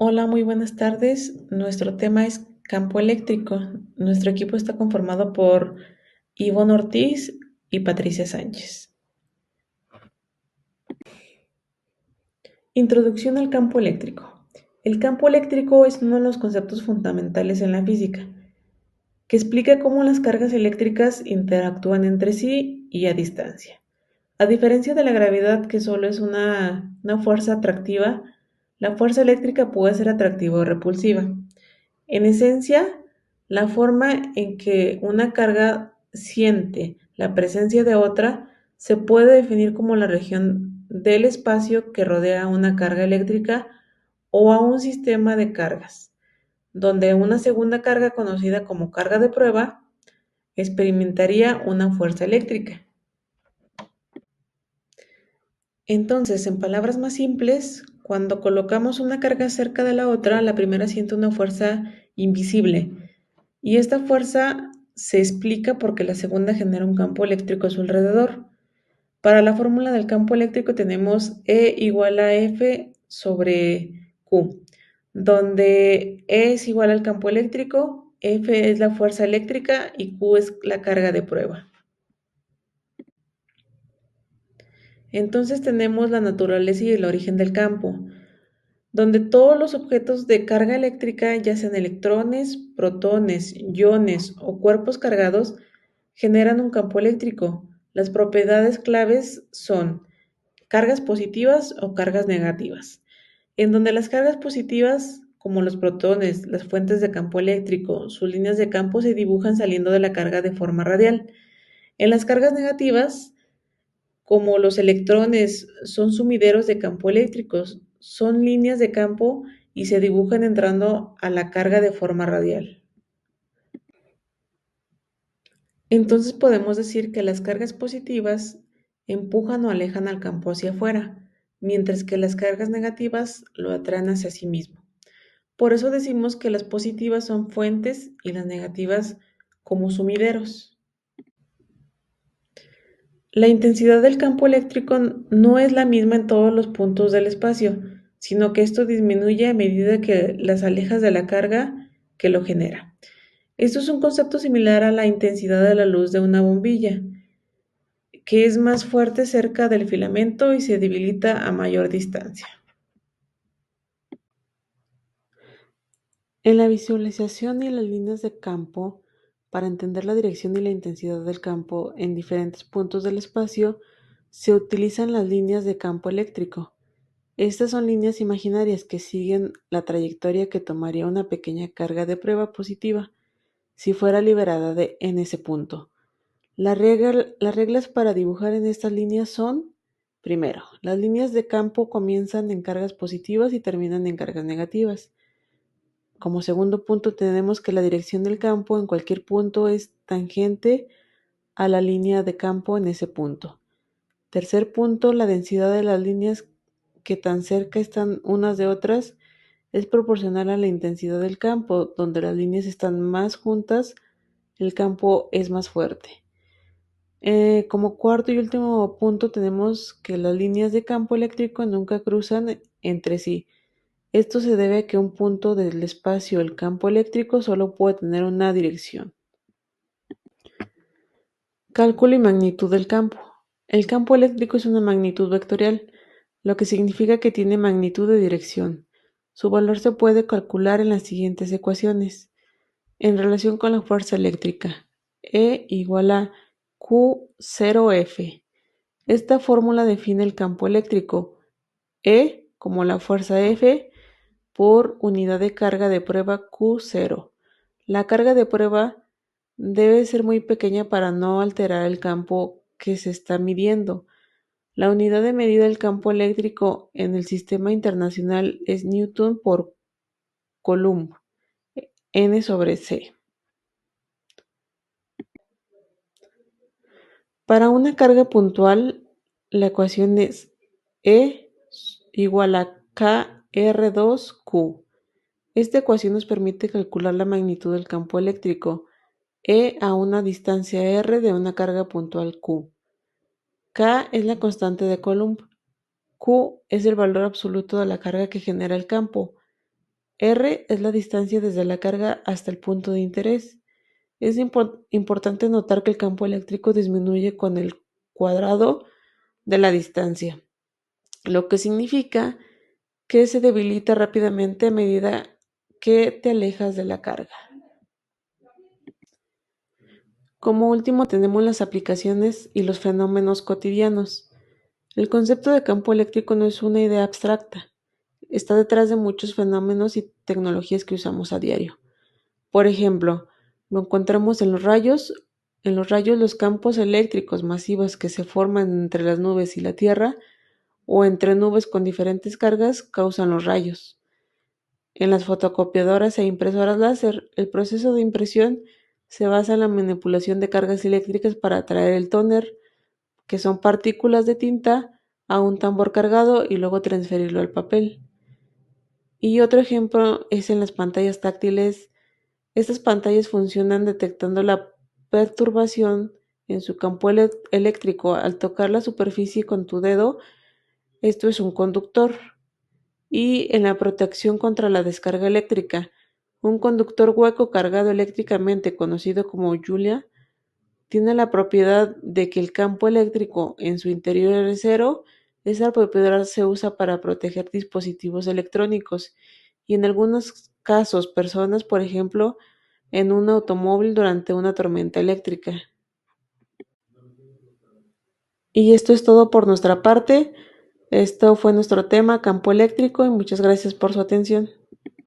Hola, muy buenas tardes. Nuestro tema es campo eléctrico. Nuestro equipo está conformado por Ivonne Ortiz y Patricia Sánchez. Introducción al campo eléctrico. El campo eléctrico es uno de los conceptos fundamentales en la física, que explica cómo las cargas eléctricas interactúan entre sí y a distancia. A diferencia de la gravedad, que solo es una fuerza atractiva, la fuerza eléctrica puede ser atractiva o repulsiva. En esencia, la forma en que una carga siente la presencia de otra se puede definir como la región del espacio que rodea a una carga eléctrica o a un sistema de cargas, donde una segunda carga conocida como carga de prueba experimentaría una fuerza eléctrica. Entonces, en palabras más simples, cuando colocamos una carga cerca de la otra, la primera siente una fuerza invisible. Y esta fuerza se explica porque la segunda genera un campo eléctrico a su alrededor. Para la fórmula del campo eléctrico tenemos E igual a F sobre Q, donde E es igual al campo eléctrico, F es la fuerza eléctrica y Q es la carga de prueba. Entonces tenemos la naturaleza y el origen del campo, donde todos los objetos de carga eléctrica, ya sean electrones, protones, iones o cuerpos cargados, generan un campo eléctrico. Las propiedades claves son cargas positivas o cargas negativas, en donde las cargas positivas, como los protones, las fuentes de campo eléctrico, sus líneas de campo se dibujan saliendo de la carga de forma radial. En las cargas negativas, como los electrones son sumideros de campo eléctricos, son líneas de campo y se dibujan entrando a la carga de forma radial. Entonces podemos decir que las cargas positivas empujan o alejan al campo hacia afuera, mientras que las cargas negativas lo atraen hacia sí mismo. Por eso decimos que las positivas son fuentes y las negativas como sumideros. La intensidad del campo eléctrico no es la misma en todos los puntos del espacio, sino que esto disminuye a medida que las alejas de la carga que lo genera. Esto es un concepto similar a la intensidad de la luz de una bombilla, que es más fuerte cerca del filamento y se debilita a mayor distancia. En la visualización y las líneas de campo, para entender la dirección y la intensidad del campo en diferentes puntos del espacio, se utilizan las líneas de campo eléctrico. Estas son líneas imaginarias que siguen la trayectoria que tomaría una pequeña carga de prueba positiva si fuera liberada en ese punto. Las reglas para dibujar en estas líneas son: primero, las líneas de campo comienzan en cargas positivas y terminan en cargas negativas. Como segundo punto tenemos que la dirección del campo en cualquier punto es tangente a la línea de campo en ese punto. Tercer punto, la densidad de las líneas que tan cerca están unas de otras es proporcional a la intensidad del campo. Donde las líneas están más juntas, el campo es más fuerte. Como cuarto y último punto tenemos que las líneas de campo eléctrico nunca cruzan entre sí. Esto se debe a que un punto del espacio, el campo eléctrico, solo puede tener una dirección. Cálculo y magnitud del campo. El campo eléctrico es una magnitud vectorial, lo que significa que tiene magnitud de dirección. Su valor se puede calcular en las siguientes ecuaciones. En relación con la fuerza eléctrica, E igual a Q0F. Esta fórmula define el campo eléctrico. E como la fuerza F por unidad de carga de prueba Q0. La carga de prueba debe ser muy pequeña para no alterar el campo que se está midiendo. La unidad de medida del campo eléctrico en el sistema internacional es Newton por Coulomb, N sobre C. Para una carga puntual, la ecuación es E igual a KR2Q. Esta ecuación nos permite calcular la magnitud del campo eléctrico E a una distancia R de una carga puntual Q. K es la constante de Coulomb. Q es el valor absoluto de la carga que genera el campo. R es la distancia desde la carga hasta el punto de interés. Es importante notar que el campo eléctrico disminuye con el cuadrado de la distancia, lo que significa que se debilita rápidamente a medida que te alejas de la carga. Como último tenemos las aplicaciones y los fenómenos cotidianos. El concepto de campo eléctrico no es una idea abstracta, está detrás de muchos fenómenos y tecnologías que usamos a diario. Por ejemplo, lo encontramos en los rayos. En los rayos, los campos eléctricos masivos que se forman entre las nubes y la Tierra o entre nubes con diferentes cargas causan los rayos. En las fotocopiadoras e impresoras láser, el proceso de impresión se basa en la manipulación de cargas eléctricas para atraer el tóner, que son partículas de tinta, a un tambor cargado y luego transferirlo al papel. Y otro ejemplo es en las pantallas táctiles. Estas pantallas funcionan detectando la perturbación en su campo eléctrico al tocar la superficie con tu dedo. Esto es un conductor. Y en la protección contra la descarga eléctrica, un conductor hueco cargado eléctricamente, conocido como Julia, tiene la propiedad de que el campo eléctrico en su interior es cero. Esa propiedad se usa para proteger dispositivos electrónicos y en algunos casos personas, por ejemplo, en un automóvil durante una tormenta eléctrica. Y esto es todo por nuestra parte. Esto fue nuestro tema, campo eléctrico, y muchas gracias por su atención.